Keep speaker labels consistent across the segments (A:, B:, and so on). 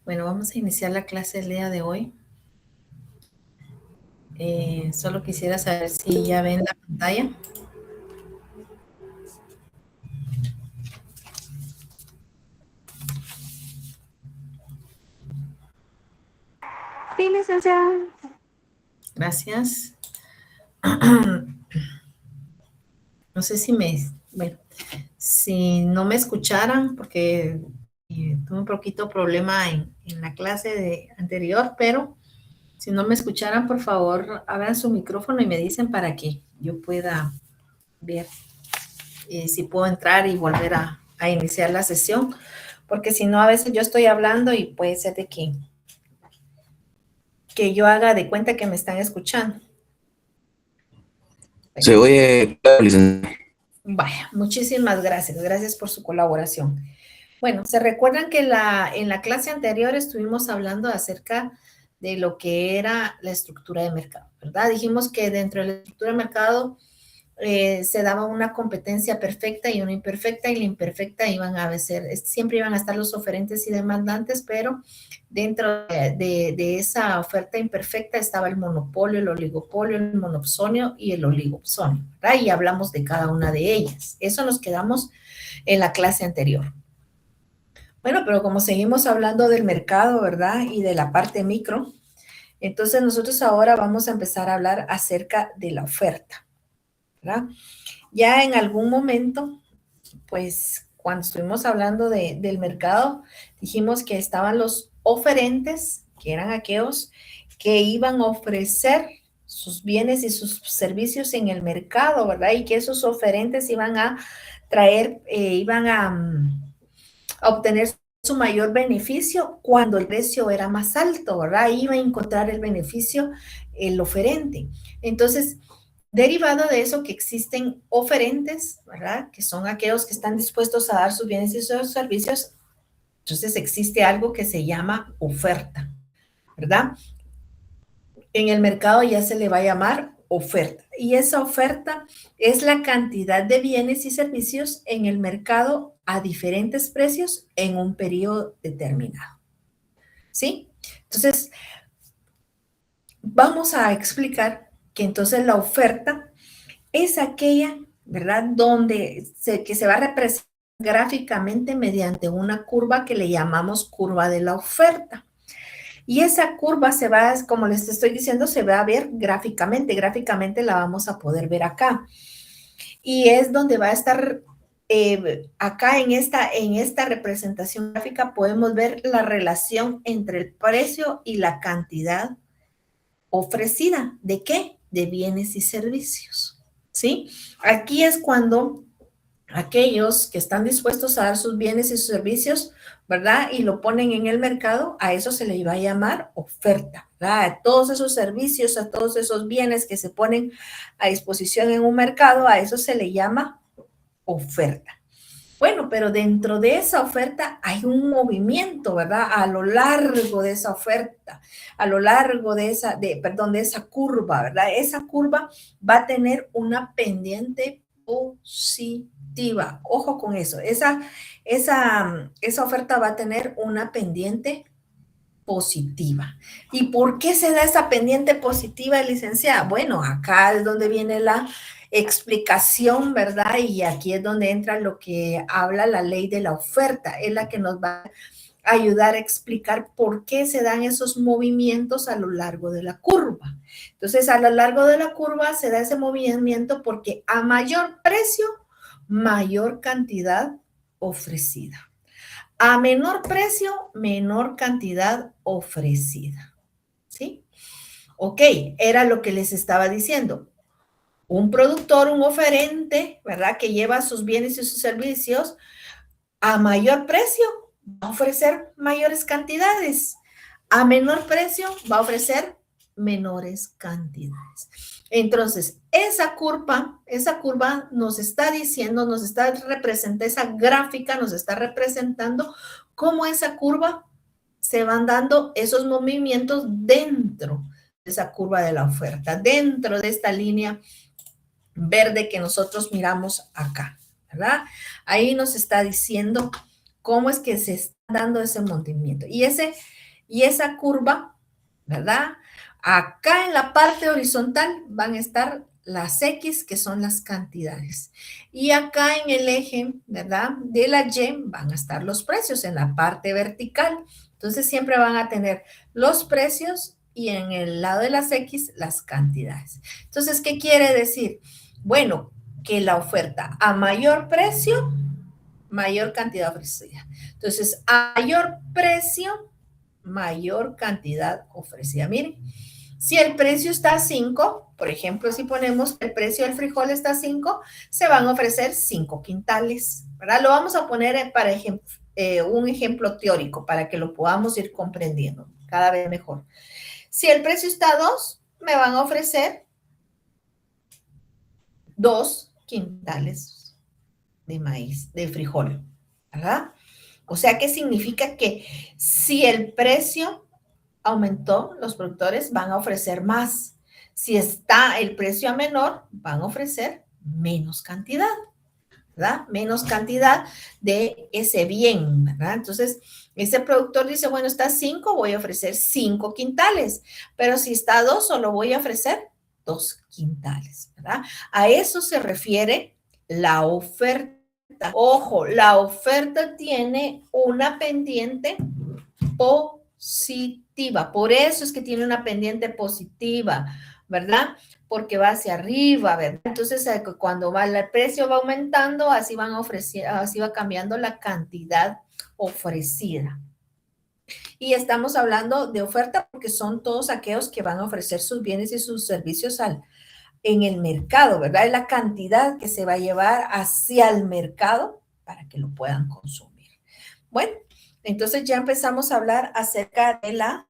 A: Bueno, vamos a iniciar la clase del día de hoy. Solo quisiera saber si ya ven la pantalla.
B: Sí, licenciada.
A: Gracias. No sé si bueno, si no me escucharan, porque tuve un poquito problema en la clase anterior, pero si no me escucharan, por favor, abran su micrófono y me dicen para que yo pueda ver si puedo entrar y volver a iniciar la sesión, porque si no, a veces yo estoy hablando y puede ser de que yo haga de cuenta que me están escuchando.
C: Se oye claro, licenciada.
A: Vaya, muchísimas gracias. Gracias por su colaboración. Bueno, se recuerdan que en la clase anterior estuvimos hablando acerca de lo que era la estructura de mercado, ¿verdad? Dijimos que dentro de la estructura de mercado se daba una competencia perfecta y una imperfecta, y la imperfecta siempre iban a estar los oferentes y demandantes, pero dentro de esa oferta imperfecta estaba el monopolio, el oligopolio, el monopsonio y el oligopsonio, ¿verdad? Y hablamos de cada una de ellas. Eso nos quedamos en la clase anterior. Bueno, pero como seguimos hablando del mercado, ¿verdad? Y de la parte micro, entonces nosotros ahora vamos a empezar a hablar acerca de la oferta, ¿verdad? Ya en algún momento, pues cuando estuvimos hablando del mercado, dijimos que estaban los oferentes, que eran aquellos que iban a ofrecer sus bienes y sus servicios en el mercado, ¿verdad? Y que esos oferentes iban a traer, iban a obtener su mayor beneficio cuando el precio era más alto, ¿verdad? Iba a encontrar el beneficio el oferente. Entonces, derivado de eso que existen oferentes, ¿verdad? Que son aquellos que están dispuestos a dar sus bienes y sus servicios. Entonces existe algo que se llama oferta, ¿verdad? En el mercado ya se le va a llamar oferta. Y esa oferta es la cantidad de bienes y servicios en el mercado a diferentes precios en un periodo determinado. ¿Sí? Entonces, vamos a explicar que entonces la oferta es aquella, ¿verdad? Que se va a representar gráficamente mediante una curva que le llamamos curva de la oferta. Y esa curva se va, como les estoy diciendo, se va a ver gráficamente. Gráficamente la vamos a poder ver acá. Y es donde va a estar, acá en esta representación gráfica podemos ver la relación entre el precio y la cantidad ofrecida. ¿De qué? de bienes y servicios, ¿sí? Aquí es cuando aquellos que están dispuestos a dar sus bienes y sus servicios, ¿verdad? Y lo ponen en el mercado, a eso se le va a llamar oferta, ¿verdad? A todos esos servicios, a todos esos bienes que se ponen a disposición en un mercado, a eso se le llama oferta. Bueno, pero dentro de esa oferta hay un movimiento, ¿verdad? A lo largo de esa oferta, a lo largo de esa curva, ¿verdad? Esa curva va a tener una pendiente positiva. Ojo con eso. Esa oferta va a tener una pendiente positiva. ¿Y por qué se da esa pendiente positiva, licenciada? Bueno, acá es donde viene la explicación, ¿verdad? Y aquí es donde entra lo que habla la ley de la oferta. Es la que nos va a ayudar a explicar por qué se dan esos movimientos a lo largo de la curva. Entonces, a lo largo de la curva se da ese movimiento porque a mayor precio, mayor cantidad ofrecida. A menor precio, menor cantidad ofrecida. ¿Sí? Ok, era lo que les estaba diciendo. Un productor, un oferente, ¿verdad? Que lleva sus bienes y sus servicios a mayor precio, va a ofrecer mayores cantidades. A menor precio, va a ofrecer menores cantidades. Entonces, esa curva nos está diciendo, nos está representando, esa gráfica nos está representando cómo esa curva se van dando esos movimientos dentro de esa curva de la oferta, dentro de esta línea verde que nosotros miramos acá, ¿verdad? Ahí nos está diciendo cómo es que se está dando ese movimiento. Y esa curva, ¿verdad? Acá en la parte horizontal van a estar las X, que son las cantidades. Y acá en el eje, ¿verdad? De la Y van a estar los precios en la parte vertical. Entonces siempre van a tener los precios y en el lado de las X las cantidades. Entonces, ¿qué quiere decir? Bueno, que la oferta a mayor precio, mayor cantidad ofrecida. Entonces, a mayor precio, mayor cantidad ofrecida. Miren, si el precio está a 5, por ejemplo, si ponemos el precio del frijol está a 5, se van a ofrecer 5 quintales, ¿verdad? Lo vamos a poner para un ejemplo teórico para que lo podamos ir comprendiendo cada vez mejor. Si el precio está a 2, me van a ofrecer 2 quintales de maíz, de frijol, ¿verdad? O sea, ¿qué significa? Que si el precio aumentó, los productores van a ofrecer más. Si está el precio a menor, van a ofrecer menos cantidad, ¿verdad? Menos cantidad de ese bien, ¿verdad? Entonces, ese productor dice, bueno, está a 5, voy a ofrecer 5 quintales, pero si está a 2, solo voy a ofrecer 2 quintales, ¿verdad? A eso se refiere la oferta. Ojo, la oferta tiene una pendiente positiva. Por eso es que tiene una pendiente positiva, ¿verdad? Porque va hacia arriba, ¿verdad? Entonces, cuando el precio va aumentando, así va cambiando la cantidad ofrecida. Y estamos hablando de oferta porque son todos aquellos que van a ofrecer sus bienes y sus servicios en el mercado, ¿verdad? Es la cantidad que se va a llevar hacia el mercado para que lo puedan consumir. Bueno, entonces ya empezamos a hablar acerca de la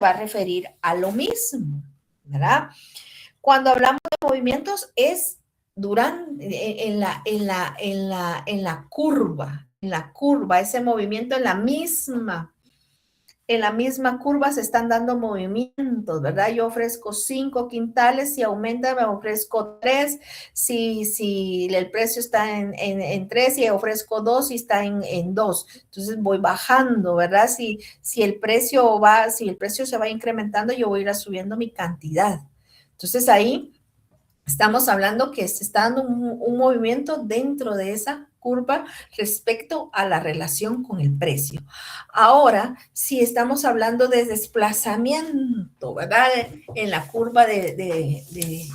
A: va a referir a lo mismo, ¿verdad? Cuando hablamos de movimientos es durante, en la curva, ese movimiento en la misma en la misma curva se están dando movimientos, ¿verdad? Yo ofrezco 5 quintales, si aumenta me ofrezco 3, si el precio está en 3, si ofrezco 2, si está en 2. Entonces voy bajando, ¿verdad? Si el precio se va incrementando, yo voy a ir subiendo mi cantidad. Entonces ahí estamos hablando que se está dando un movimiento dentro de esa curva respecto a la relación con el precio. Ahora, si estamos hablando de desplazamiento, ¿verdad? En la curva de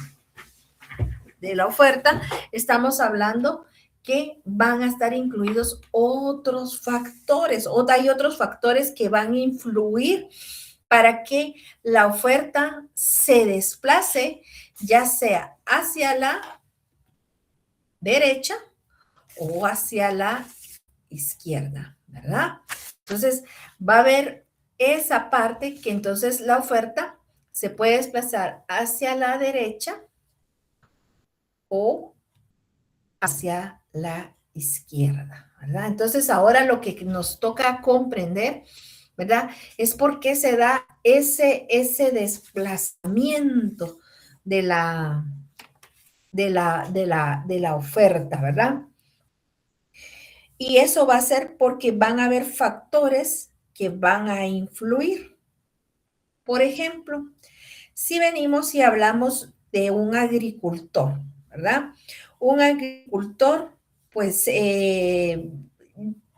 A: la oferta, estamos hablando que van a estar incluidos otros factores, o hay otros factores que van a influir para que la oferta se desplace, ya sea hacia la derecha o hacia la izquierda, ¿verdad? Entonces, va a haber esa parte que entonces la oferta se puede desplazar hacia la derecha o hacia la izquierda, ¿verdad? Entonces, ahora lo que nos toca comprender, ¿verdad? Es por qué se da ese desplazamiento de la oferta, ¿verdad? Y eso va a ser porque van a haber factores que van a influir. Por ejemplo, si venimos y hablamos de un agricultor, ¿verdad? Un agricultor, pues,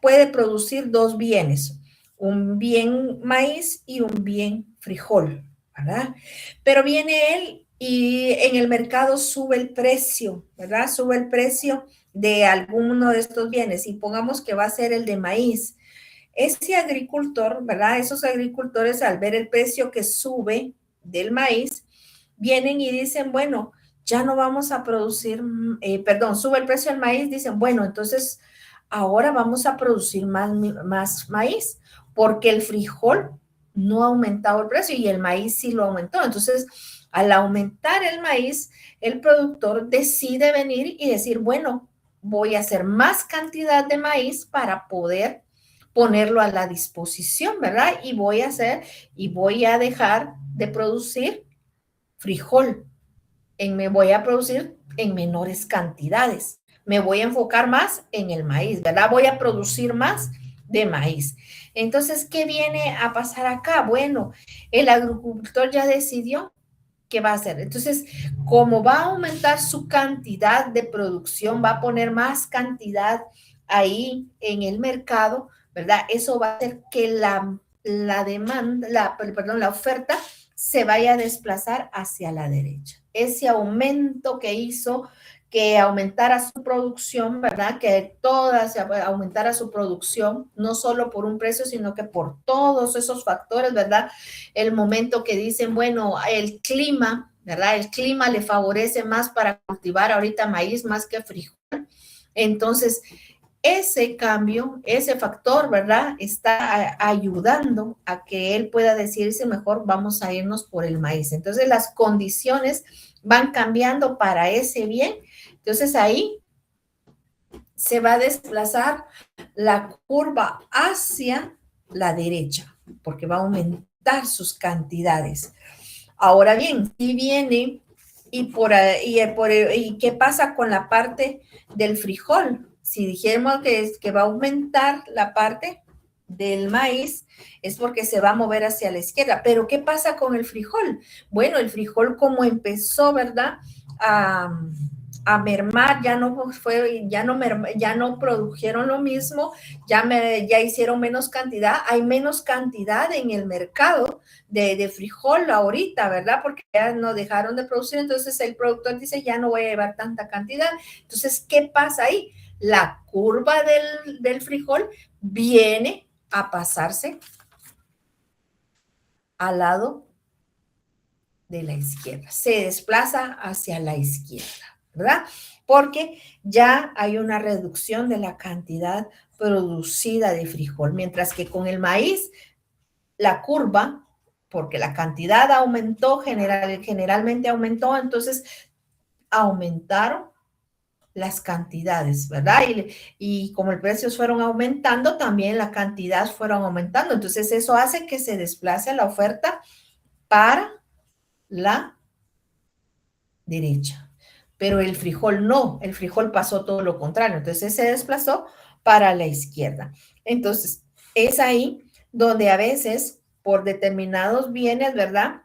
A: puede producir dos bienes, un bien maíz y un bien frijol, ¿verdad? Pero viene él y en el mercado sube el precio, ¿verdad? Sube el precio de alguno de estos bienes y pongamos que va a ser el de maíz. Ese agricultor, ¿verdad? Esos agricultores al ver el precio que sube del maíz, vienen y dicen, bueno, ya no vamos a producir, sube el precio del maíz, dicen, bueno, entonces ahora vamos a producir más maíz, porque el frijol no ha aumentado el precio y el maíz sí lo aumentó. Entonces, al aumentar el maíz, el productor decide venir y decir, bueno, voy a hacer más cantidad de maíz para poder ponerlo a la disposición, ¿verdad? Y voy a dejar de producir frijol. Me voy a producir en menores cantidades. Me voy a enfocar más en el maíz, ¿verdad? Voy a producir más de maíz. Entonces, ¿qué viene a pasar acá? Bueno, el agricultor ya decidió qué va a hacer. Entonces, como va a aumentar su cantidad de producción, va a poner más cantidad ahí en el mercado, ¿verdad? Eso va a hacer que la demanda, la oferta se vaya a desplazar hacia la derecha. Ese aumento que hizo que aumentara su producción, ¿verdad? Que aumentara su producción, no solo por un precio, sino que por todos esos factores, ¿verdad? El momento que dicen, bueno, el clima, ¿verdad? El clima le favorece más para cultivar ahorita maíz más que frijol. Entonces, ese cambio, ese factor, ¿verdad? Está ayudando a que él pueda decirse mejor, vamos a irnos por el maíz. Entonces, las condiciones van cambiando para ese bien. Entonces, ahí se va a desplazar la curva hacia la derecha, porque va a aumentar sus cantidades. Ahora bien, si viene y qué pasa con la parte del frijol. Si dijéramos que va a aumentar la parte del maíz, es porque se va a mover hacia la izquierda. Pero ¿qué pasa con el frijol? Bueno, el frijol como empezó, ¿verdad? A mermar, ya no produjeron lo mismo, ya hicieron menos cantidad, hay menos cantidad en el mercado de frijol ahorita, ¿verdad? Porque ya no dejaron de producir, entonces el productor dice, ya no voy a llevar tanta cantidad. Entonces, ¿qué pasa ahí? La curva del frijol viene a pasarse al lado de la izquierda, se desplaza hacia la izquierda, ¿verdad? Porque ya hay una reducción de la cantidad producida de frijol, mientras que con el maíz, la curva, porque la cantidad aumentó, generalmente aumentó, entonces aumentaron las cantidades, ¿verdad? Y como los precios fueron aumentando, también la cantidad fueron aumentando. Entonces, eso hace que se desplace la oferta para la derecha. Pero el frijol no, el frijol pasó todo lo contrario. Entonces, se desplazó para la izquierda. Entonces, es ahí donde a veces, por determinados bienes, ¿verdad?,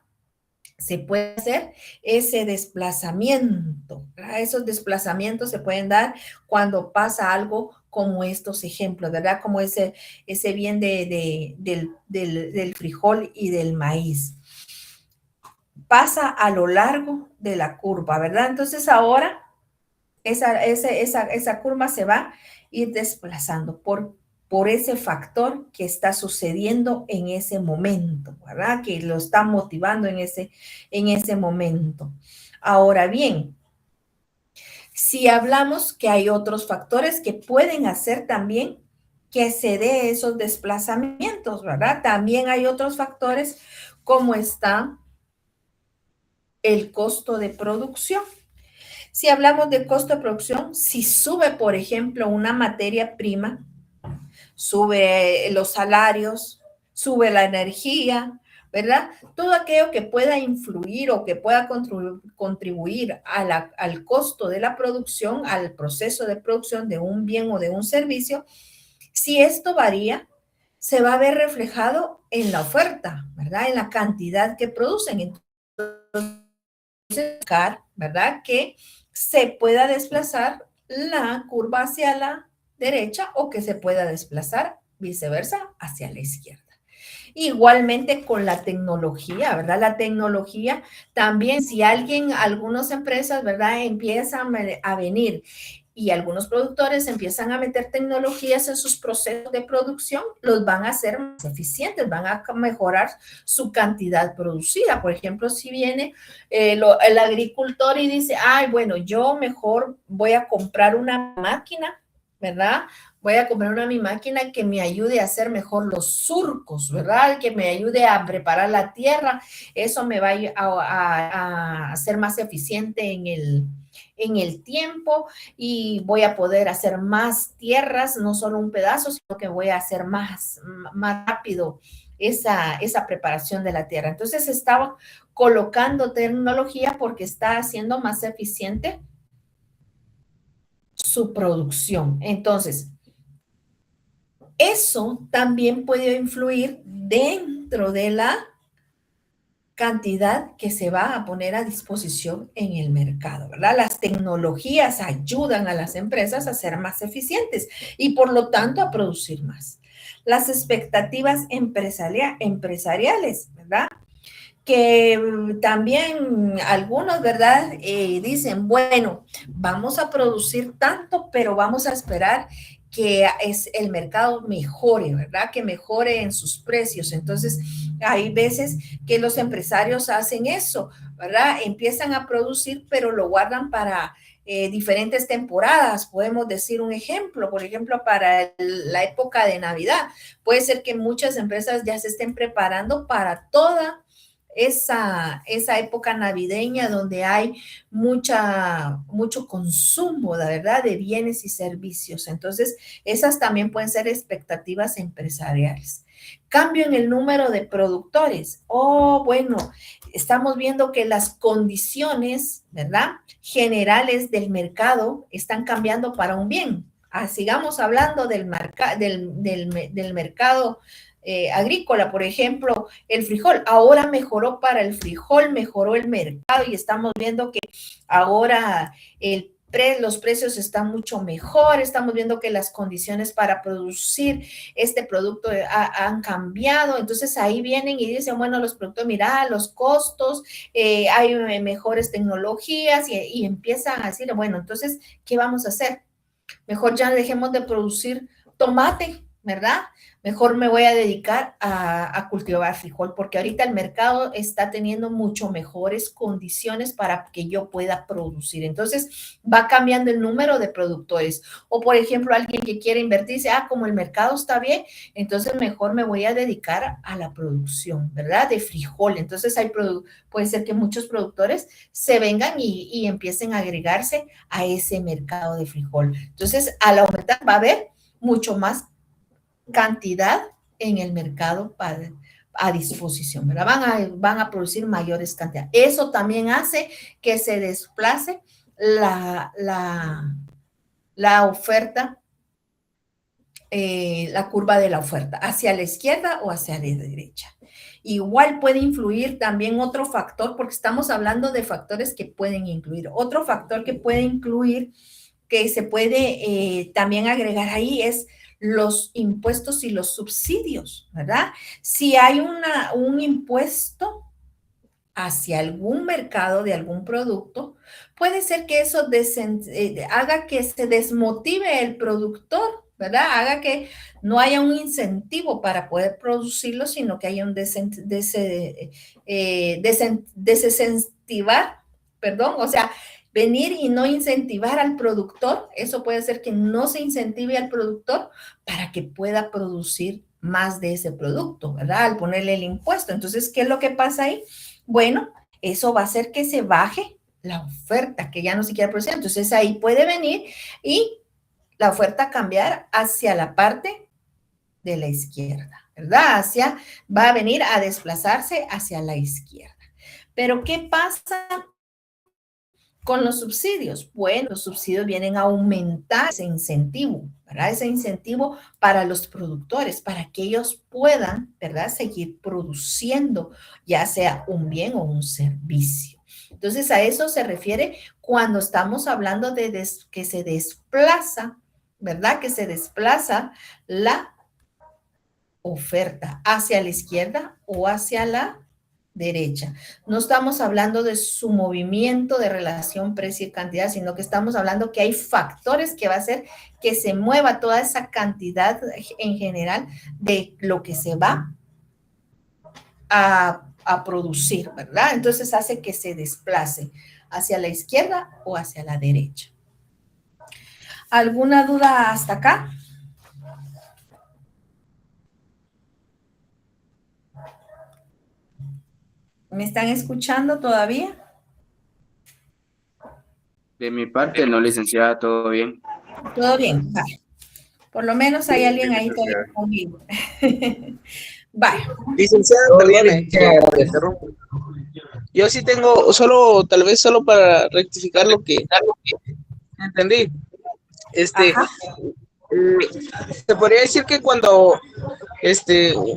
A: se puede hacer ese desplazamiento, ¿verdad? Esos desplazamientos se pueden dar cuando pasa algo como estos ejemplos, ¿verdad? Como ese bien del frijol y del maíz. Pasa a lo largo de la curva, ¿verdad? Entonces ahora esa curva se va a ir desplazando por ese factor que está sucediendo en ese momento, ¿verdad? Que lo está motivando en ese momento. Ahora bien, si hablamos que hay otros factores que pueden hacer también que se dé esos desplazamientos, ¿verdad? También hay otros factores como está el costo de producción. Si hablamos de costo de producción, si sube, por ejemplo, una materia prima, sube los salarios, sube la energía, ¿verdad? Todo aquello que pueda influir o que pueda contribuir al costo de la producción, al proceso de producción de un bien o de un servicio, si esto varía, se va a ver reflejado en la oferta, ¿verdad? En la cantidad que producen. Entonces, ¿verdad? Que se pueda desplazar la curva hacia la derecha o que se pueda desplazar viceversa hacia la izquierda. Igualmente con la tecnología, ¿verdad? La tecnología también, si algunas empresas, ¿verdad?, empiezan a venir y algunos productores empiezan a meter tecnologías en sus procesos de producción, los van a hacer más eficientes, van a mejorar su cantidad producida. Por ejemplo, si viene el agricultor y dice, ay, bueno, yo mejor voy a comprar una máquina, ¿verdad? Voy a comprar mi máquina que me ayude a hacer mejor los surcos, ¿verdad? Que me ayude a preparar la tierra. Eso me va a hacer más eficiente en el tiempo y voy a poder hacer más tierras, no solo un pedazo, sino que voy a hacer más rápido esa preparación de la tierra. Entonces estaba colocando tecnología porque está haciendo más eficiente su producción. Entonces, eso también puede influir dentro de la cantidad que se va a poner a disposición en el mercado, ¿verdad? Las tecnologías ayudan a las empresas a ser más eficientes y por lo tanto a producir más. Las expectativas empresariales, ¿verdad? Que también algunos, ¿verdad? Dicen, bueno, vamos a producir tanto, pero vamos a esperar que el mercado mejore, ¿verdad? Que mejore en sus precios. Entonces, hay veces que los empresarios hacen eso, ¿verdad? Empiezan a producir, pero lo guardan para diferentes temporadas. Podemos decir un ejemplo, por ejemplo, para la época de Navidad. Puede ser que muchas empresas ya se estén preparando para toda esa época navideña donde hay mucho consumo, la verdad, de bienes y servicios. Entonces, esas también pueden ser expectativas empresariales. Cambio en el número de productores. Bueno, estamos viendo que las condiciones, ¿verdad?, generales del mercado están cambiando para un bien. Sigamos hablando del mercado agrícola, por ejemplo, el frijol. Ahora mejoró para el frijol, mejoró el mercado y estamos viendo que ahora los precios están mucho mejor, estamos viendo que las condiciones para producir este producto han cambiado. Entonces ahí vienen y dicen, bueno, los productos, mira, los costos, hay mejores tecnologías y empiezan a decir, bueno, entonces, ¿qué vamos a hacer? Mejor ya dejemos de producir tomate, ¿verdad? Mejor me voy a dedicar a cultivar frijol, porque ahorita el mercado está teniendo mucho mejores condiciones para que yo pueda producir. Entonces, va cambiando el número de productores. O, por ejemplo, alguien que quiere invertir, dice, como el mercado está bien, entonces mejor me voy a dedicar a la producción, ¿verdad? De frijol. Entonces, puede ser que muchos productores se vengan y empiecen a agregarse a ese mercado de frijol. Entonces, al aumentar, va a haber mucho más cantidad en el mercado a disposición, ¿verdad? Van a producir mayores cantidades. Eso también hace que se desplace la oferta, la curva de la oferta, hacia la izquierda o hacia la derecha. Igual puede influir también otro factor, porque estamos hablando de factores que pueden incluir. Otro factor que puede incluir, que se puede también agregar ahí, es los impuestos y los subsidios, ¿verdad? Si hay un impuesto hacia algún mercado de algún producto, puede ser que eso haga que se desmotive el productor, ¿verdad? Haga que no haya un incentivo para poder producirlo, sino que haya un desincentivar, perdón, o sea, venir y no incentivar al productor. Eso puede ser que no se incentive al productor para que pueda producir más de ese producto, ¿verdad? Al ponerle el impuesto. Entonces, ¿qué es lo que pasa ahí? Bueno, eso va a hacer que se baje la oferta, que ya no se quiera producir. Entonces, ahí puede venir y la oferta cambiar hacia la parte de la izquierda, ¿verdad? Va a venir a desplazarse hacia la izquierda. Pero, ¿qué pasa con los subsidios? Bueno, los subsidios vienen a aumentar ese incentivo, ¿verdad? Ese incentivo para los productores, para que ellos puedan, ¿verdad?, seguir produciendo, ya sea un bien o un servicio. Entonces, a eso se refiere cuando estamos hablando de que se desplaza, ¿verdad? Que se desplaza la oferta hacia la izquierda o hacia la derecha. No estamos hablando de su movimiento de relación precio y cantidad, sino que estamos hablando que hay factores que va a hacer que se mueva toda esa cantidad en general de lo que se va a producir, ¿verdad? Entonces hace que se desplace hacia la izquierda o hacia la derecha. ¿Alguna duda hasta acá? ¿Me están escuchando todavía?
C: De mi parte, no, licenciada, todo bien.
A: Todo bien, vale. Por lo menos hay alguien ahí todavía conmigo. Vale.
D: Licenciada, perdone, que te interrumpo. Yo sí tengo, tal vez solo para rectificar lo que entendí.
A: Ajá.
D: Se podría decir que cuando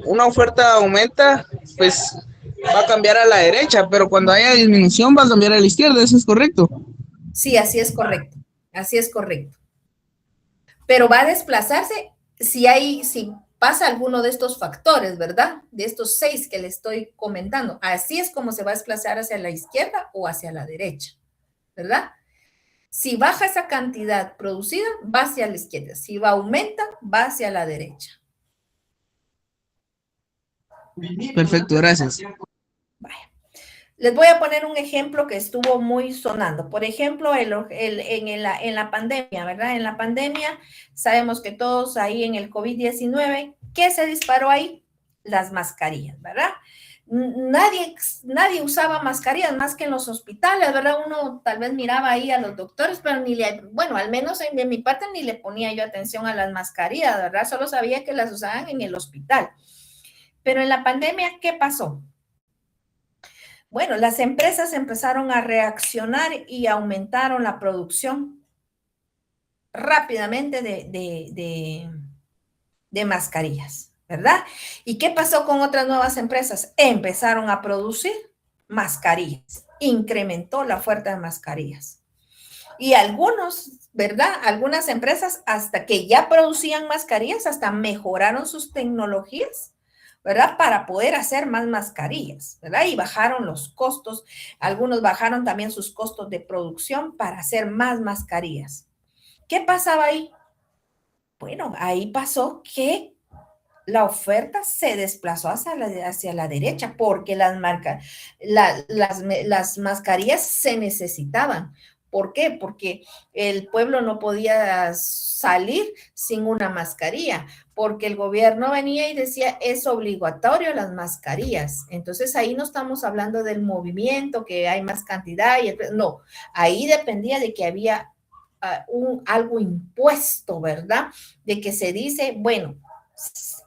D: una oferta aumenta, pues va a cambiar a la derecha, pero cuando haya disminución va a cambiar a la izquierda, ¿eso es correcto?
A: Sí, así es correcto. Así es correcto. Pero va a desplazarse si pasa alguno de estos factores, ¿verdad? De estos 6 que le estoy comentando. Así es como se va a desplazar hacia la izquierda o hacia la derecha, ¿verdad? Si baja esa cantidad producida, va hacia la izquierda. Si aumenta, va hacia la derecha.
D: Perfecto, gracias.
A: Vaya. Les voy a poner un ejemplo que estuvo muy sonando. Por ejemplo, en la pandemia, ¿verdad? En la pandemia, sabemos que todos ahí en el COVID-19, ¿qué se disparó ahí? Las mascarillas, ¿verdad? Nadie usaba mascarillas más que en los hospitales, ¿verdad? Uno tal vez miraba ahí a los doctores, pero bueno, al menos de mi parte ni le ponía yo atención a las mascarillas, ¿verdad? Solo sabía que las usaban en el hospital. Pero en la pandemia, ¿qué pasó? Bueno, las empresas empezaron a reaccionar y aumentaron la producción rápidamente de mascarillas, ¿verdad? ¿Y qué pasó con otras nuevas empresas? Empezaron a producir mascarillas, incrementó la oferta de mascarillas. Y ¿verdad? Algunas empresas hasta que ya producían mascarillas, hasta mejoraron sus tecnologías, ¿verdad? Para poder hacer más mascarillas, ¿verdad? Y bajaron los costos. Algunos bajaron también sus costos de producción para hacer más mascarillas. ¿Qué pasaba ahí? Bueno, ahí pasó que la oferta se desplazó hacia la derecha porque las mascarillas se necesitaban. ¿Por qué? Porque el pueblo no podía salir sin una mascarilla, porque el gobierno venía y decía, es obligatorio las mascarillas. Entonces ahí no estamos hablando del movimiento, que hay más cantidad, no, ahí dependía de que había algo impuesto, ¿verdad? De que se dice, bueno,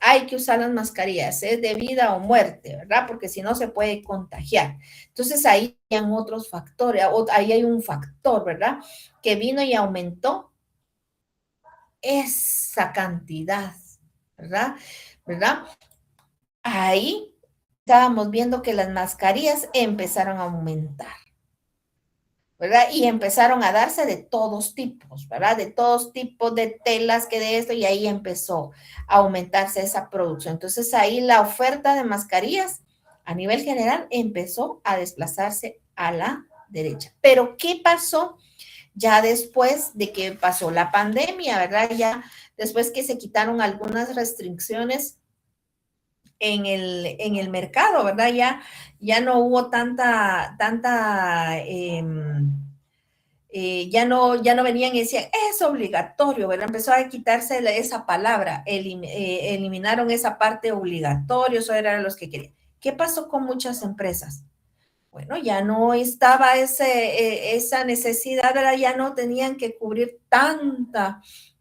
A: hay que usar las mascarillas, es de vida o muerte, ¿verdad? Porque si no se puede contagiar. Entonces ahí hay otros factores, ahí hay un factor, ¿verdad? Que vino y aumentó esa cantidad, ¿verdad? ¿Verdad? Ahí estábamos viendo que las mascarillas empezaron a aumentar, ¿verdad? Y empezaron a darse de todos tipos, ¿verdad? De todos tipos de telas que de esto, y ahí empezó a aumentarse esa producción. Entonces ahí la oferta de mascarillas a nivel general empezó a desplazarse a la derecha. Pero ¿qué pasó ya después de que pasó la pandemia, ¿verdad? Ya después que se quitaron algunas restricciones en el mercado, ¿verdad? Ya no hubo ya no venían y decían, es obligatorio, ¿verdad? Empezó a quitarse esa palabra, eliminaron esa parte obligatorio, eso eran los que querían. ¿Qué pasó con muchas empresas? Bueno, ya no estaba esa necesidad, ¿verdad? Ya no tenían que cubrir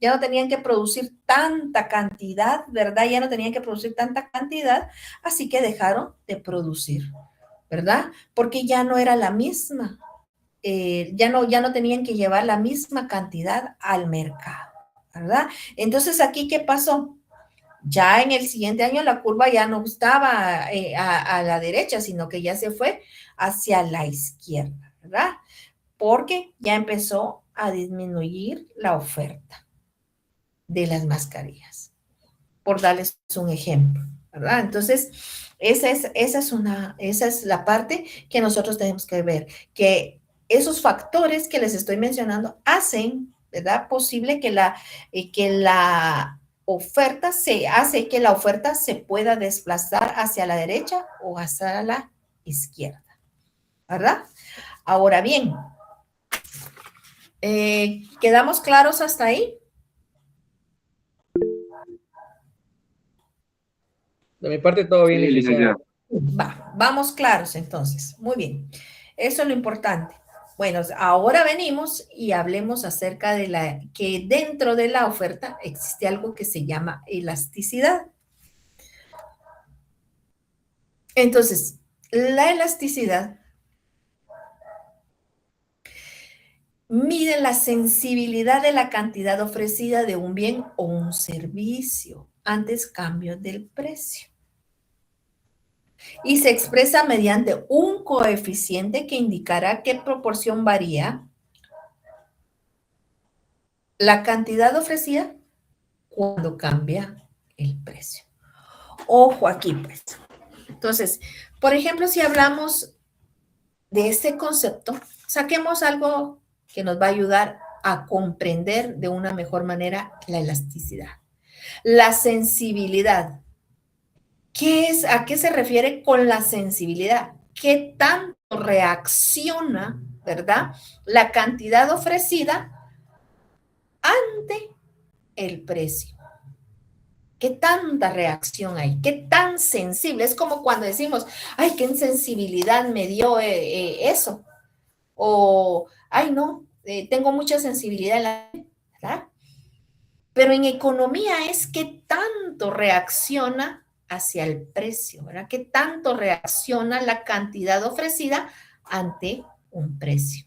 A: ya no tenían que producir tanta cantidad, ¿verdad? Ya no tenían que producir tanta cantidad, así que dejaron de producir, ¿verdad? Porque ya no era la misma, ya no tenían que llevar la misma cantidad al mercado, ¿verdad? Entonces, ¿aquí qué pasó? Ya en el siguiente año la curva ya no estaba a la derecha, sino que ya se fue hacia la izquierda, ¿verdad? Porque ya empezó a disminuir la oferta de las mascarillas, por darles un ejemplo, ¿verdad? Entonces, esa es la parte que nosotros tenemos que ver, que esos factores que les estoy mencionando hacen, ¿verdad? Posible que la que la oferta se pueda desplazar hacia la derecha o hacia la izquierda, ¿verdad? Ahora bien, ¿quedamos claros hasta ahí?
D: De mi parte, todo
C: Sí,
D: bien, licenciado.
C: licenciado.
A: Vamos claros entonces. Muy bien. Eso es lo importante. Bueno, ahora venimos y hablemos acerca de que dentro de la oferta existe algo que se llama elasticidad. Entonces, la elasticidad mide la sensibilidad de la cantidad ofrecida de un bien o un servicio antes cambio del precio. Y se expresa mediante un coeficiente que indicará qué proporción varía la cantidad ofrecida cuando cambia el precio. Ojo aquí, pues. Entonces, por ejemplo, si hablamos de este concepto, saquemos algo que nos va a ayudar a comprender de una mejor manera la elasticidad. La sensibilidad. ¿A qué se refiere con la sensibilidad? ¿Qué tanto reacciona, verdad, la cantidad ofrecida ante el precio? ¿Qué tanta reacción hay? ¿Qué tan sensible? Es como cuando decimos, ay, qué insensibilidad me dio eso. O, ay, no, tengo mucha sensibilidad en la... ¿verdad? Pero en economía es qué tanto reacciona hacia el precio, ¿verdad? ¿Qué tanto reacciona la cantidad ofrecida ante un precio?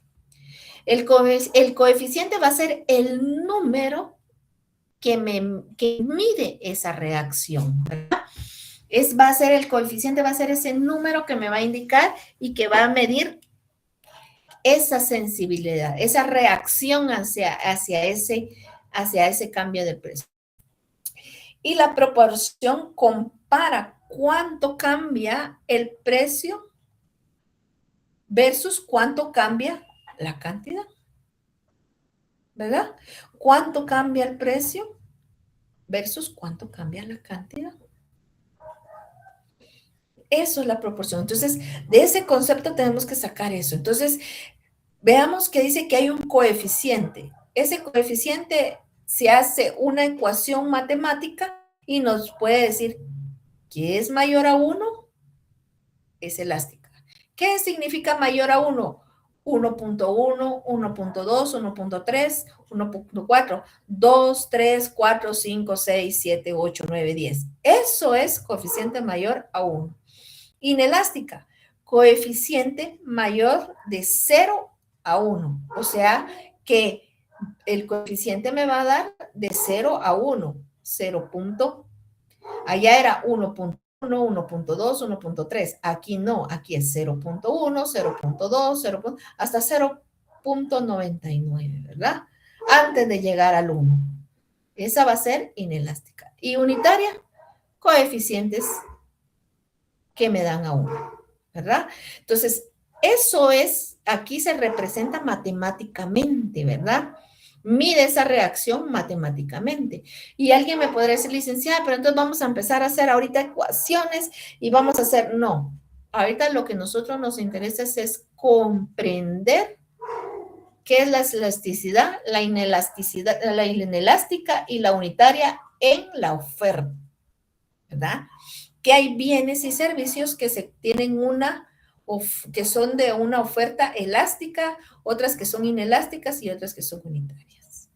A: El coeficiente va a ser el número que mide esa reacción, ¿verdad? El coeficiente va a ser ese número que me va a indicar y que va a medir esa sensibilidad, esa reacción hacia ese cambio de precio. Y la proporción compara cuánto cambia el precio versus cuánto cambia la cantidad, ¿verdad? ¿Cuánto cambia el precio versus cuánto cambia la cantidad? Eso es la proporción. Entonces, de ese concepto tenemos que sacar eso. Entonces, veamos que dice que hay un coeficiente. Ese coeficiente se hace una ecuación matemática y nos puede decir que es mayor a 1, es elástica. ¿Qué significa mayor a 1? 1.1, 1.2, 1.3, 1.4, 2, 3, 4, 5, 6, 7, 8, 9, 10. Eso es coeficiente mayor a 1. Inelástica, coeficiente mayor de 0 a 1. O sea que el coeficiente me va a dar de 0 a 1. 0. Allá era 1.1, 1.2, 1.3. Aquí no, aquí es 0.1, 0.2, 0. Hasta 0.99, ¿verdad? Antes de llegar al 1. Esa va a ser inelástica. Y unitaria, coeficientes que me dan a 1, ¿verdad? Entonces, eso es, aquí se representa matemáticamente, ¿verdad? Mide esa reacción matemáticamente. Y alguien me podría decir, licenciada, pero entonces vamos a empezar a hacer ahorita ecuaciones y vamos a hacer, no. Ahorita lo que a nosotros nos interesa es comprender qué es la elasticidad, la inelasticidad, la inelástica y la unitaria en la oferta, ¿verdad? Que hay bienes y servicios que se tienen que son de una oferta elástica, otras que son inelásticas y otras que son unitarias,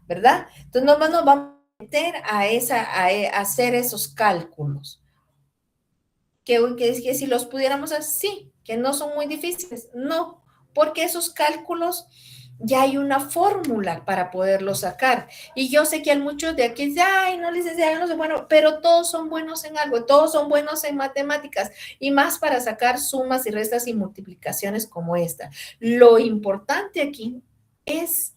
A: ¿verdad? Entonces, nomás nos vamos a meter a hacer esos cálculos. Que si los pudiéramos hacer, sí, que no son muy difíciles, no, porque esos cálculos ya hay una fórmula para poderlo sacar. Y yo sé que hay muchos de aquí dicen, ay, no, licenciada, no sé, bueno, pero todos son buenos en algo, todos son buenos en matemáticas, y más para sacar sumas y restas y multiplicaciones como esta. Lo importante aquí es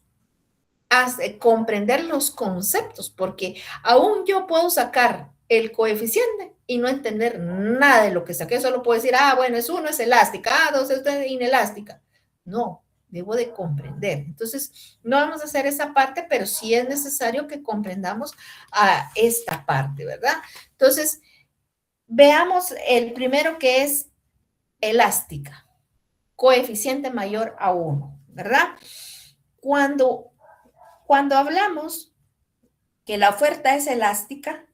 A: comprender los conceptos, porque aún yo puedo sacar el coeficiente y no entender nada de lo que saqué, solo puedo decir, ah, bueno, es 1, es elástica, ah, 2, es inelástica. No, debo de comprender. Entonces, no vamos a hacer esa parte, pero sí es necesario que comprendamos a esta parte, ¿verdad? Entonces, veamos el primero que es elástica, coeficiente mayor a 1, ¿verdad? Cuando hablamos que la oferta es elástica,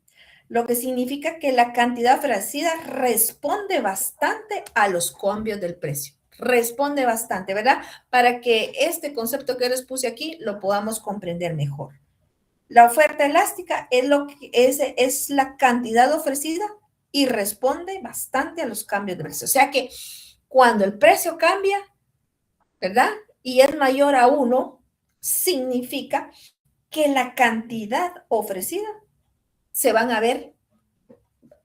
A: lo que significa que la cantidad ofrecida responde bastante a los cambios del precio. Responde bastante, ¿verdad? Para que este concepto que les puse aquí lo podamos comprender mejor. La oferta elástica es la cantidad ofrecida y responde bastante a los cambios de precio. O sea que cuando el precio cambia, ¿verdad? Y es mayor a 1, significa que la cantidad ofrecida se van a ver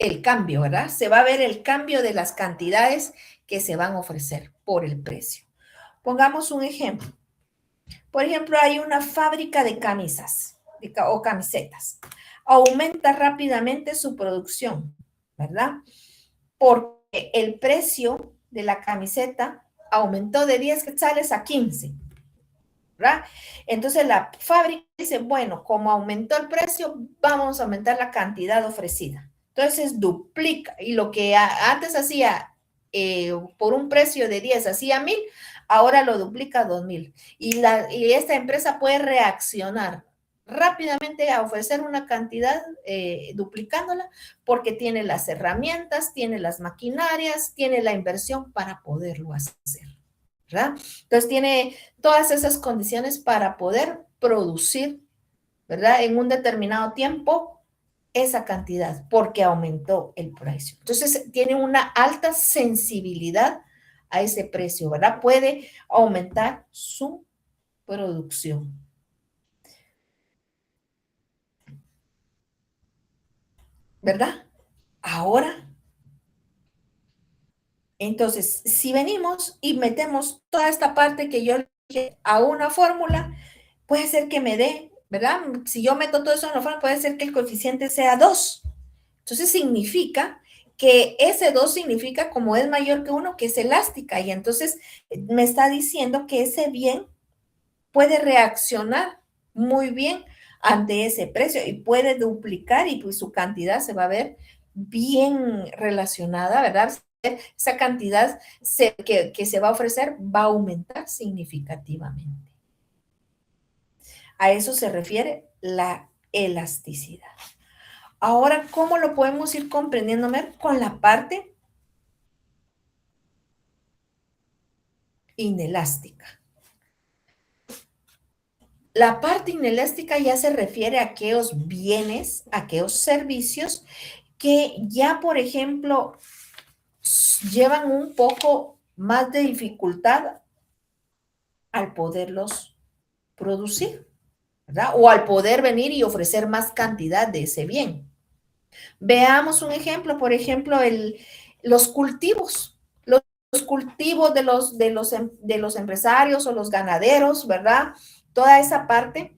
A: el cambio, ¿verdad? Se va a ver el cambio de las cantidades que se van a ofrecer por el precio. Pongamos un ejemplo. Por ejemplo, hay una fábrica de camisas o camisetas. Aumenta rápidamente su producción, ¿verdad? Porque el precio de la camiseta aumentó de 10 quetzales a 15. ¿Verdad? Entonces la fábrica dice, bueno, como aumentó el precio, vamos a aumentar la cantidad ofrecida. Entonces duplica, y lo que antes hacía por un precio de 10 hacía 1,000, ahora lo duplica a 2,000. Y esta empresa puede reaccionar rápidamente a ofrecer una cantidad duplicándola, porque tiene las herramientas, tiene las maquinarias, tiene la inversión para poderlo hacer, ¿verdad? Entonces tiene todas esas condiciones para poder producir, ¿verdad? En un determinado tiempo esa cantidad, porque aumentó el precio. Entonces tiene una alta sensibilidad a ese precio, ¿verdad? Puede aumentar su producción. ¿Verdad? Ahora, entonces, si venimos y metemos toda esta parte que yo le dije a una fórmula, puede ser que me dé, ¿verdad? Si yo meto todo eso en la fórmula, puede ser que el coeficiente sea 2. Entonces, significa que ese 2 significa, como es mayor que 1, que es elástica. Y entonces me está diciendo que ese bien puede reaccionar muy bien ante ese precio y puede duplicar, y pues su cantidad se va a ver bien relacionada, ¿verdad? esa cantidad que se va a ofrecer va a aumentar significativamente. A eso se refiere la elasticidad. Ahora, ¿cómo lo podemos ir comprendiendo, Mer? Con la parte inelástica. La parte inelástica ya se refiere a aquellos bienes, a aquellos servicios que ya, por ejemplo, llevan un poco más de dificultad al poderlos producir, ¿verdad? O al poder venir y ofrecer más cantidad de ese bien. Veamos un ejemplo, por ejemplo, los cultivos. Los cultivos de los empresarios o los ganaderos, ¿verdad? Toda esa parte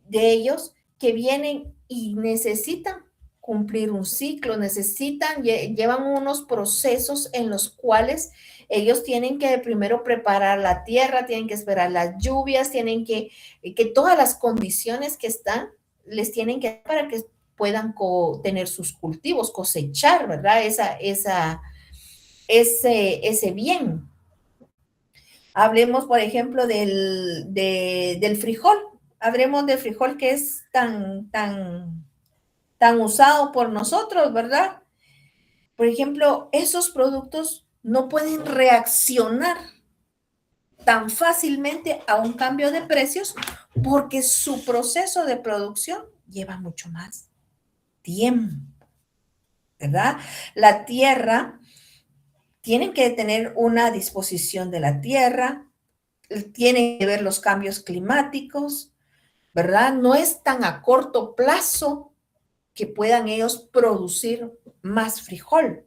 A: de ellos que vienen y necesitan cumplir un ciclo, llevan unos procesos en los cuales ellos tienen que primero preparar la tierra, tienen que esperar las lluvias, tienen que todas las condiciones que están, les tienen que para que puedan tener sus cultivos, cosechar, ¿verdad? Ese bien. Hablemos, por ejemplo, del frijol. Hablemos del frijol que es tan usado por nosotros, ¿verdad? Por ejemplo, esos productos no pueden reaccionar tan fácilmente a un cambio de precios porque su proceso de producción lleva mucho más tiempo, ¿verdad? La tierra, tienen que tener una disposición de la tierra, tienen que ver los cambios climáticos, ¿verdad? No es tan a corto plazo que puedan ellos producir más frijol.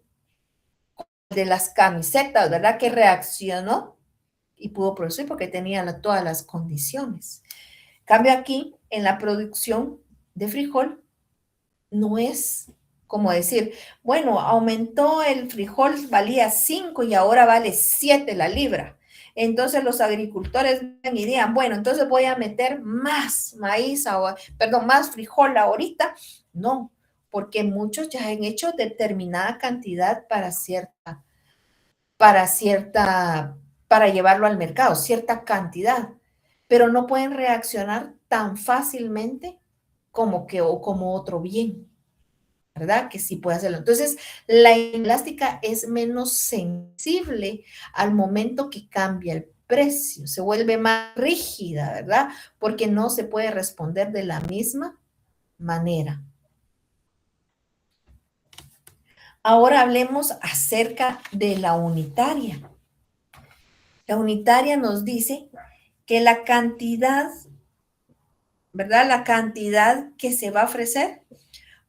A: De las camisetas, ¿verdad? Que reaccionó y pudo producir porque tenía todas las condiciones. Cambio aquí, en la producción de frijol, no es como decir, bueno, aumentó el frijol, valía 5 y ahora vale 7 la libra. Entonces los agricultores ven y digan, bueno, entonces voy a meter más maíz, más frijol ahorita. No, porque muchos ya han hecho determinada cantidad para llevarlo al mercado, cierta cantidad, pero no pueden reaccionar tan fácilmente como otro bien, ¿verdad? Que sí puede hacerlo. Entonces, la elástica es menos sensible al momento que cambia el precio, se vuelve más rígida, ¿verdad? Porque no se puede responder de la misma manera. Ahora hablemos acerca de la unitaria. La unitaria nos dice que la cantidad, ¿verdad? La cantidad que se va a ofrecer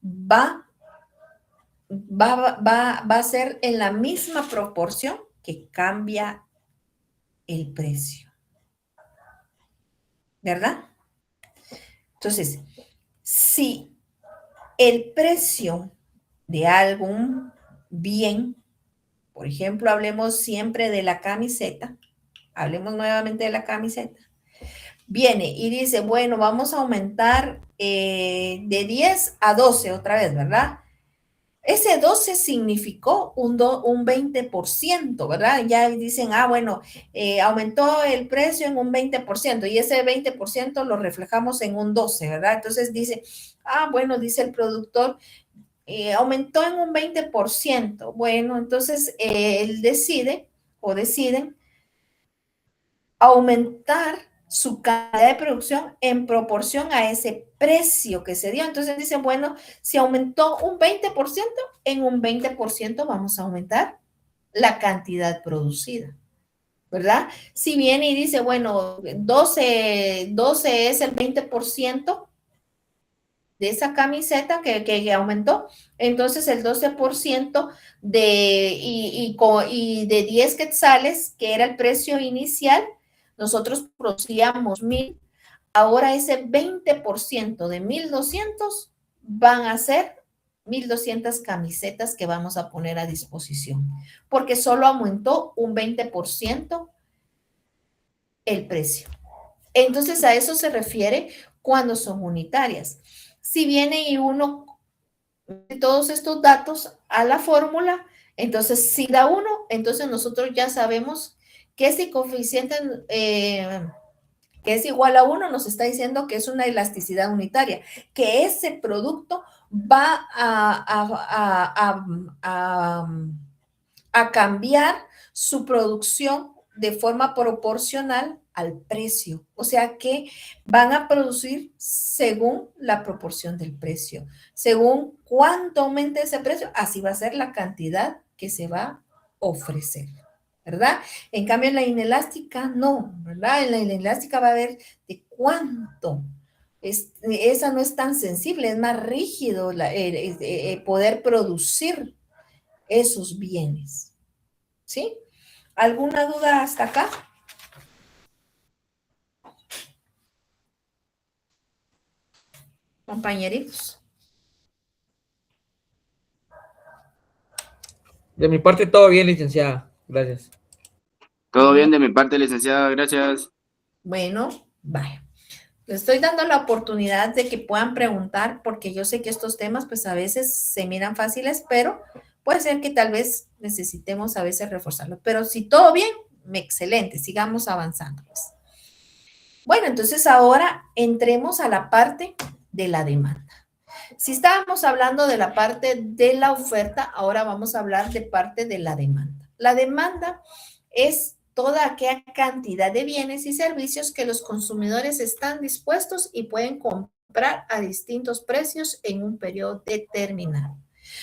A: va a ser en la misma proporción que cambia el precio, ¿verdad? Entonces, si el precio de algún bien, por ejemplo, hablemos siempre de la camiseta, hablemos nuevamente de la camiseta, viene y dice, bueno, vamos a aumentar de 10 a 12 otra vez, ¿verdad? Ese 12 significó un 20%, ¿verdad? Ya dicen, bueno, aumentó el precio en un 20% y ese 20% lo reflejamos en un 12, ¿verdad? Entonces dice, bueno, dice el productor, aumentó en un 20%. Bueno, entonces él deciden aumentar su cantidad de producción en proporción a ese precio que se dio. Entonces dicen, bueno, si aumentó un 20%, en un 20% vamos a aumentar la cantidad producida, ¿verdad? Si viene y dice, bueno, 12 es el 20% de esa camiseta que aumentó, entonces el 12% y de 10 quetzales, que era el precio inicial, nosotros producíamos 1,000, ahora ese 20% de 1,200 van a ser 1,200 camisetas que vamos a poner a disposición, porque solo aumentó un 20% el precio. Entonces a eso se refiere cuando son unitarias. Si viene y uno de todos estos datos a la fórmula Entonces, si da 1, entonces nosotros ya sabemos que ese coeficiente que es igual a 1 nos está diciendo que es una elasticidad unitaria, que ese producto va a cambiar su producción de forma proporcional al precio. O sea que van a producir según la proporción del precio. Según cuánto aumente ese precio, así va a ser la cantidad que se va a ofrecer, ¿verdad? En cambio, en la inelástica no, ¿verdad? En la inelástica va a haber de cuánto. Esa no es tan sensible, es más rígido poder producir esos bienes, ¿sí? ¿Alguna duda hasta acá? Compañeritos.
E: De mi parte, todo bien, licenciada. Gracias.
C: Todo bien de mi parte, licenciada, gracias.
A: Bueno, vaya. Les estoy dando la oportunidad de que puedan preguntar, porque yo sé que estos temas, pues a veces se miran fáciles, pero puede ser que tal vez necesitemos a veces reforzarlos. Pero si todo bien, excelente, sigamos avanzando, pues. Bueno, entonces ahora entremos a la parte de la demanda. Si estábamos hablando de la parte de la oferta, ahora vamos a hablar de parte de la demanda. La demanda es toda aquella cantidad de bienes y servicios que los consumidores están dispuestos y pueden comprar a distintos precios en un periodo determinado.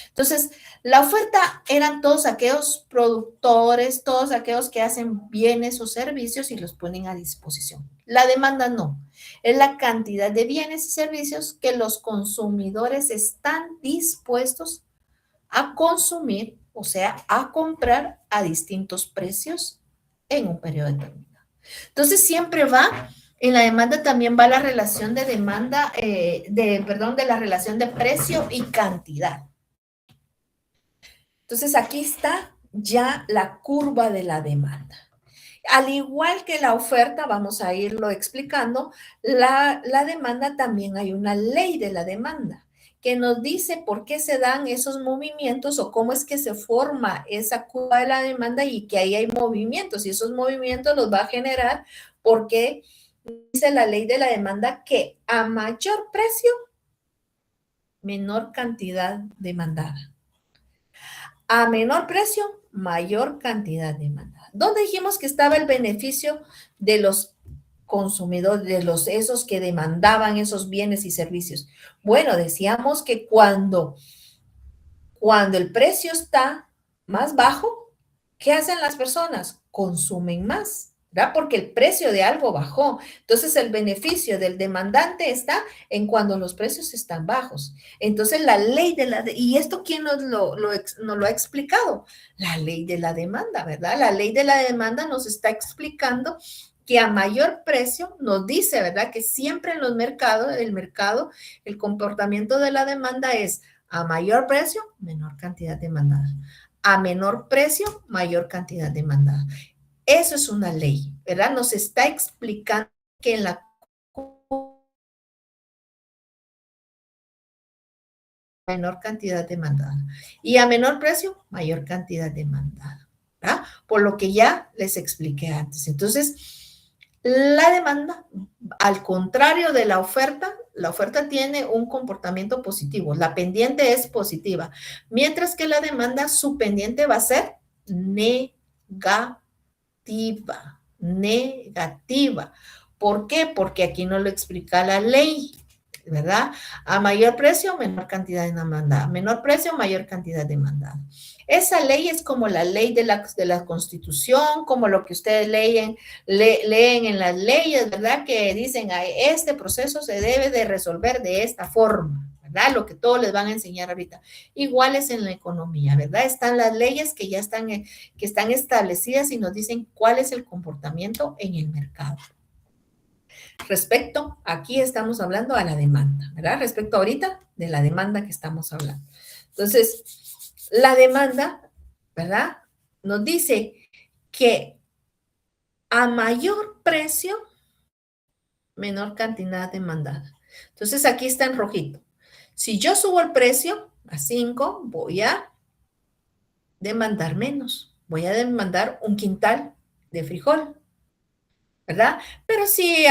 A: Entonces, la oferta eran todos aquellos productores, todos aquellos que hacen bienes o servicios y los ponen a disposición. La demanda no, es la cantidad de bienes y servicios que los consumidores están dispuestos a consumir, o sea, a comprar a distintos precios en un periodo determinado. Entonces, siempre va, en la demanda también va la relación de demanda, de la relación de precio y cantidad. Entonces, aquí está ya la curva de la demanda. Al igual que la oferta, vamos a irlo explicando, la demanda también hay una ley de la demanda que nos dice por qué se dan esos movimientos o cómo es que se forma esa curva de la demanda y que ahí hay movimientos y esos movimientos los va a generar porque dice la ley de la demanda que a mayor precio, menor cantidad demandada. A menor precio, mayor cantidad demandada. ¿Dónde dijimos que estaba el beneficio de los consumidores, de esos que demandaban esos bienes y servicios? Bueno, decíamos que cuando el precio está más bajo, ¿qué hacen las personas? Consumen más, ¿verdad? Porque el precio de algo bajó. Entonces, el beneficio del demandante está en cuando los precios están bajos. Entonces, la ley ¿y esto quién nos lo ha explicado? La ley de la demanda, ¿verdad? La ley de la demanda nos está explicando que a mayor precio nos dice, ¿verdad? Que siempre en los mercados, el comportamiento de la demanda es a mayor precio, menor cantidad demandada. A menor precio, mayor cantidad demandada. Eso es una ley, ¿verdad? Nos está explicando que en la menor cantidad demandada. Y a menor precio, mayor cantidad demandada, ¿verdad? Por lo que ya les expliqué antes. Entonces, la demanda, al contrario de la oferta tiene un comportamiento positivo. La pendiente es positiva, mientras que la demanda, su pendiente va a ser negativa. ¿Por qué? Porque aquí no lo explica la ley, ¿verdad? A mayor precio, menor cantidad demandada. Menor precio, mayor cantidad demandada. Esa ley es como la ley de la Constitución, como lo que ustedes leen en las leyes, ¿verdad? Que dicen, este proceso se debe de resolver de esta forma, ¿verdad? Lo que todos les van a enseñar ahorita. Igual es en la economía, ¿verdad? Están las leyes que ya están establecidas y nos dicen cuál es el comportamiento en el mercado. Respecto, aquí estamos hablando a la demanda, ¿verdad? Respecto ahorita de la demanda que estamos hablando. Entonces, la demanda, ¿verdad? Nos dice que a mayor precio, menor cantidad demandada. Entonces, aquí está en rojito. Si yo subo el precio a 5, voy a demandar menos. Voy a demandar un quintal de frijol, ¿verdad? Pero si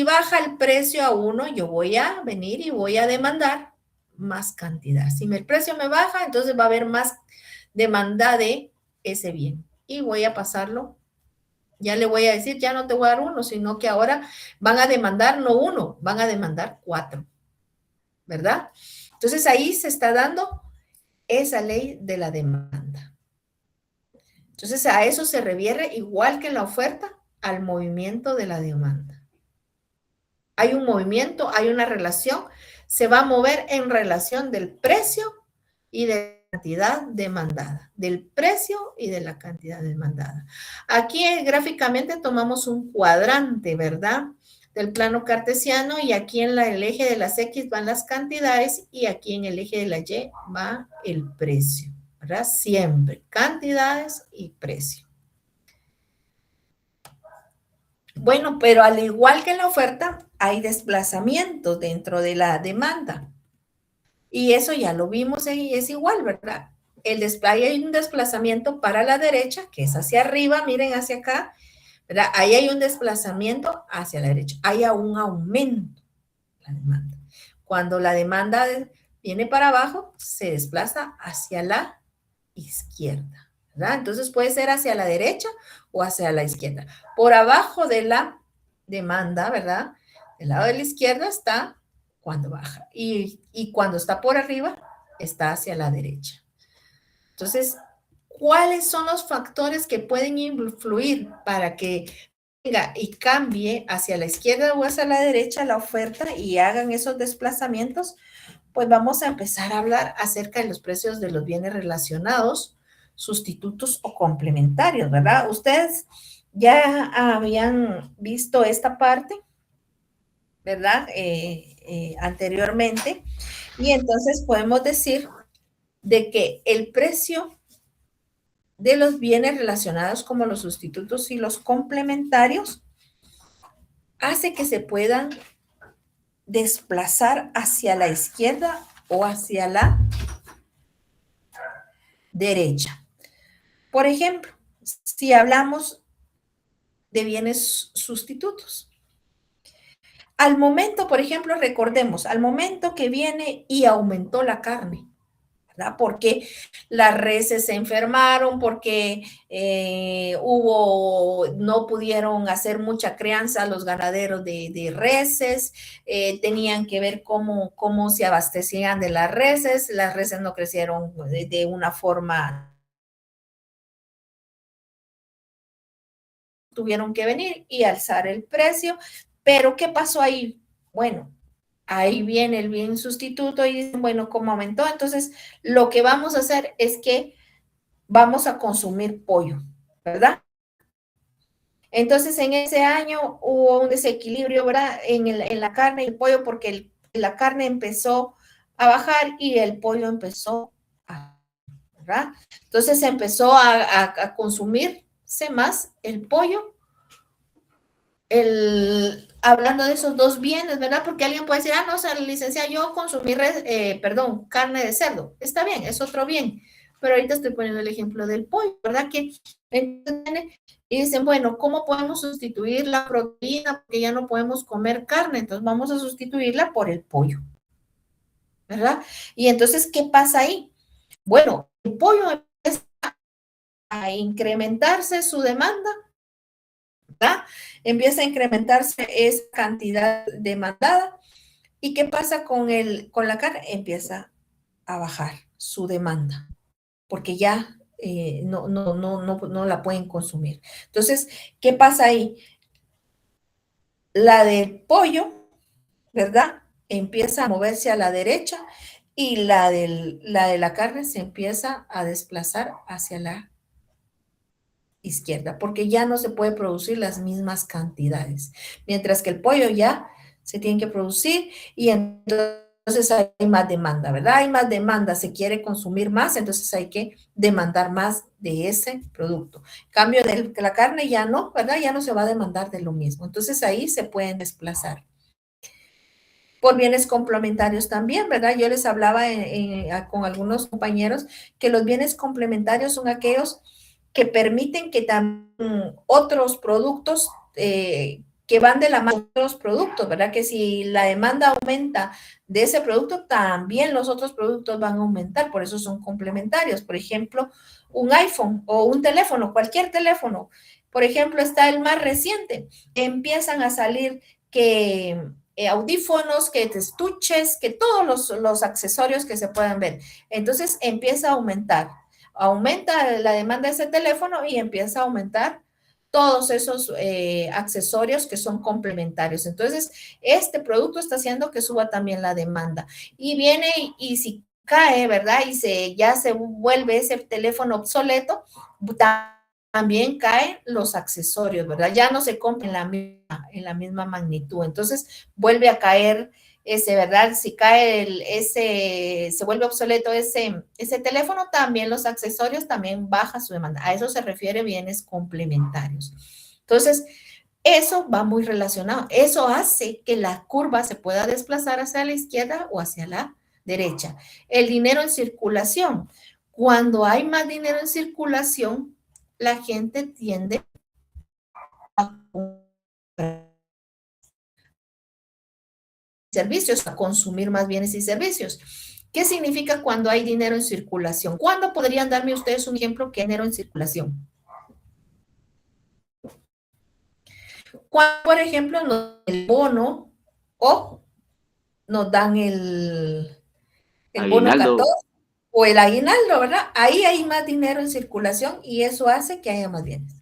A: baja el precio a 1, yo voy a venir y voy a demandar más cantidad. Si el precio me baja, entonces va a haber más demanda de ese bien. Y voy a pasarlo. Ya le voy a decir, ya no te voy a dar 1, sino que ahora van a demandar no 1, van a demandar 4, ¿verdad? Entonces ahí se está dando esa ley de la demanda. Entonces a eso se revierte igual que en la oferta al movimiento de la demanda. Hay un movimiento, hay una relación, se va a mover en relación del precio y de la cantidad demandada, del precio y de la cantidad demandada. Aquí gráficamente tomamos un cuadrante, ¿verdad? Del plano cartesiano, y aquí en el eje de las X van las cantidades y aquí en el eje de la Y va el precio, ¿verdad? Siempre cantidades y precio. Bueno, pero al igual que en la oferta, hay desplazamiento dentro de la demanda. Y eso ya lo vimos y es igual, ¿verdad? Hay un desplazamiento para la derecha, que es hacia arriba, miren hacia acá, ¿verdad? Ahí hay un desplazamiento hacia la derecha. Hay un aumento de la demanda. Cuando la demanda viene para abajo, se desplaza hacia la izquierda, ¿verdad? Entonces puede ser hacia la derecha o hacia la izquierda. Por abajo de la demanda, ¿verdad? Del lado de la izquierda está cuando baja y cuando está por arriba está hacia la derecha. Entonces, ¿cuáles son los factores que pueden influir para que venga y cambie hacia la izquierda o hacia la derecha la oferta y hagan esos desplazamientos? Pues vamos a empezar a hablar acerca de los precios de los bienes relacionados, sustitutos o complementarios, ¿verdad? Ustedes ya habían visto esta parte, ¿verdad? Anteriormente. Y entonces podemos decir de que el precio de los bienes relacionados como los sustitutos y los complementarios hace que se puedan desplazar hacia la izquierda o hacia la derecha. Por ejemplo, si hablamos de bienes sustitutos, al momento, por ejemplo, recordemos, al momento que viene y aumentó la carne, ¿verdad? Porque las reses se enfermaron, porque no pudieron hacer mucha crianza los ganaderos de reses, tenían que ver cómo se abastecían de las reses no crecieron de una forma, tuvieron que venir y alzar el precio, pero ¿qué pasó ahí? Bueno, ahí viene el bien sustituto y dicen, bueno, ¿cómo aumentó? Entonces, lo que vamos a hacer es que vamos a consumir pollo, ¿verdad? Entonces, en ese año hubo un desequilibrio, ¿verdad? En la carne y el pollo, porque la carne empezó a bajar y el pollo empezó a, ¿verdad? Entonces, empezó a consumirse más el pollo. Hablando de esos dos bienes, ¿verdad? Porque alguien puede decir, no, o sea, licenciada, yo consumí, carne de cerdo. Está bien, es otro bien. Pero ahorita estoy poniendo el ejemplo del pollo, ¿verdad? Y dicen, bueno, ¿cómo podemos sustituir la proteína? Porque ya no podemos comer carne, entonces vamos a sustituirla por el pollo, ¿verdad? Y entonces, ¿qué pasa ahí? Bueno, el pollo empieza a incrementarse su demanda, ¿verdad? Empieza a incrementarse esa cantidad demandada. ¿Y qué pasa con la carne? Empieza a bajar su demanda, porque ya no la pueden consumir. Entonces, ¿qué pasa ahí? La del pollo, ¿verdad? Empieza a moverse a la derecha y la de la carne se empieza a desplazar hacia la izquierda, porque ya no se puede producir las mismas cantidades, mientras que el pollo ya se tiene que producir y entonces hay más demanda, ¿verdad? Hay más demanda, se quiere consumir más, entonces hay que demandar más de ese producto. En cambio de la carne ya no, ¿verdad? Ya no se va a demandar de lo mismo, entonces ahí se pueden desplazar. por bienes complementarios también, ¿verdad? Yo les hablaba con algunos compañeros que los bienes complementarios son aquellos que permiten que también otros productos que van de la mano de otros productos, ¿verdad? Que si la demanda aumenta de ese producto, también los otros productos van a aumentar, por eso son complementarios. Por ejemplo, un iPhone o un teléfono, cualquier teléfono. Por ejemplo, está el más reciente. Empiezan a salir que audífonos, que estuches, que todos los accesorios que se puedan ver. Entonces empieza a aumentar. Aumenta la demanda de ese teléfono y empieza a aumentar todos esos accesorios que son complementarios. Entonces, este producto está haciendo que suba también la demanda. Y viene y si cae, ¿verdad? Y ya se vuelve ese teléfono obsoleto, también caen los accesorios, ¿verdad? Ya no se compra en la misma magnitud. Entonces, vuelve a caer ese, ¿verdad? Si cae se vuelve obsoleto ese teléfono, también los accesorios también baja su demanda. A eso se refiere bienes complementarios. Entonces, eso va muy relacionado. Eso hace que la curva se pueda desplazar hacia la izquierda o hacia la derecha. El dinero en circulación. Cuando hay más dinero en circulación, la gente tiende a comprar servicios, a consumir más bienes y servicios. ¿Qué significa cuando hay dinero en circulación? ¿Cuándo podrían darme ustedes un ejemplo que hay dinero en circulación? Cuando, por ejemplo, nos dan el bono o nos dan el bono
C: Aguinaldo.
A: 14 o el aguinaldo, ¿verdad? Ahí hay más dinero en circulación y eso hace que haya más bienes.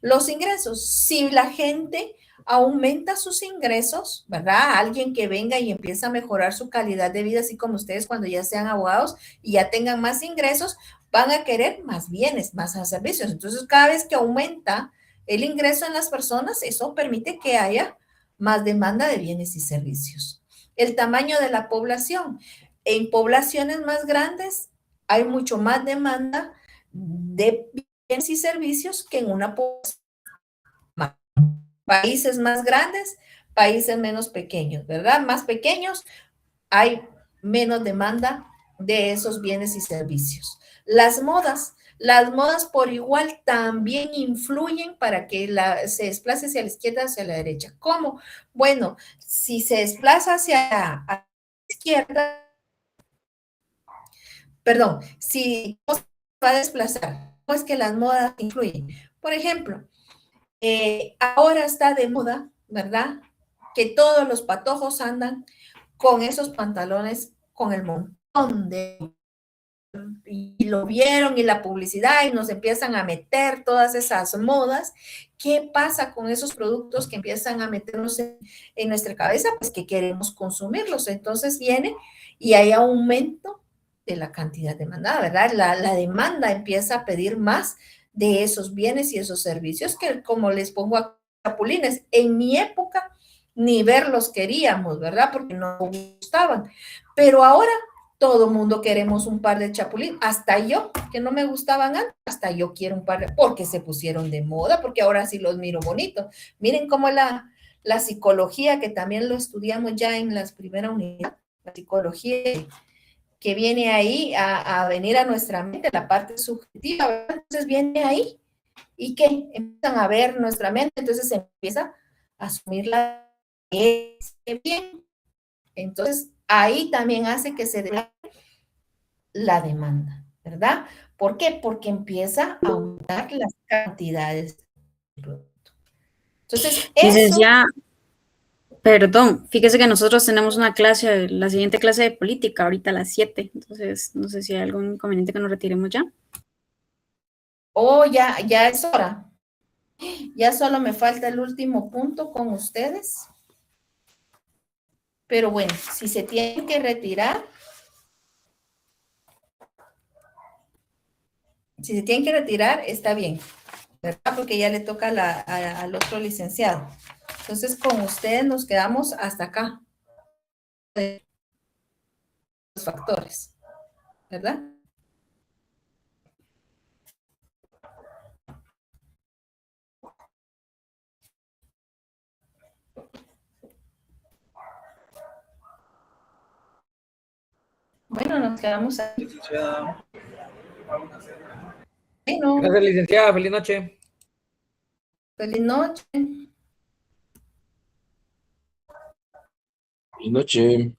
A: Los ingresos, si la gente aumenta sus ingresos, ¿verdad? Alguien que venga y empieza a mejorar su calidad de vida, así como ustedes cuando ya sean abogados y ya tengan más ingresos, van a querer más bienes, más servicios. Entonces, cada vez que aumenta el ingreso en las personas, eso permite que haya más demanda de bienes y servicios. El tamaño de la población. En poblaciones más grandes hay mucho más demanda de bienes y servicios que en una población. Países más grandes, países menos pequeños, ¿verdad? Más pequeños, hay menos demanda de esos bienes y servicios. Las modas por igual también influyen para que se desplace hacia la izquierda, hacia la derecha. ¿Cómo? Bueno, si se desplaza hacia la izquierda, perdón, si se va a desplazar, ¿cómo es que las modas influyen? Por ejemplo, ahora está de moda, ¿verdad? Que todos los patojos andan con esos pantalones con el montón de... Y lo vieron y la publicidad y nos empiezan a meter todas esas modas. ¿Qué pasa con esos productos que empiezan a meternos en nuestra cabeza? Pues que queremos consumirlos. Entonces viene y hay aumento de la cantidad demandada, ¿verdad? La demanda empieza a pedir más de esos bienes y esos servicios que, como les pongo a chapulines, en mi época ni verlos queríamos, ¿verdad? Porque no nos gustaban. Pero ahora todo mundo queremos un par de chapulines, hasta yo, que no me gustaban antes, hasta yo quiero un par porque se pusieron de moda, porque ahora sí los miro bonitos. Miren cómo la psicología, que también lo estudiamos ya en las primeras unidades, la psicología que viene ahí a venir a nuestra mente, la parte subjetiva, ¿verdad? Entonces viene ahí y que empiezan a ver nuestra mente, entonces se empieza a asumir la bien. Entonces ahí también hace que se dé la demanda, ¿verdad? ¿Por qué? Porque empieza a aumentar las cantidades de producto. Entonces, eso...
B: Licenciada, perdón, fíjese que nosotros tenemos una clase, la siguiente clase de política, ahorita a las 7, entonces no sé si hay algún inconveniente que nos retiremos ya.
A: Oh, ya es hora. Ya solo me falta el último punto con ustedes. Pero bueno, si se tienen que retirar, está bien, ¿verdad? Porque ya le toca al otro licenciado. Entonces, con ustedes nos quedamos hasta acá. Los factores, ¿verdad? Bueno, nos quedamos ahí. Bueno,
E: Gracias, licenciada. Feliz noche.
A: feliz noche.
F: Buenas noches.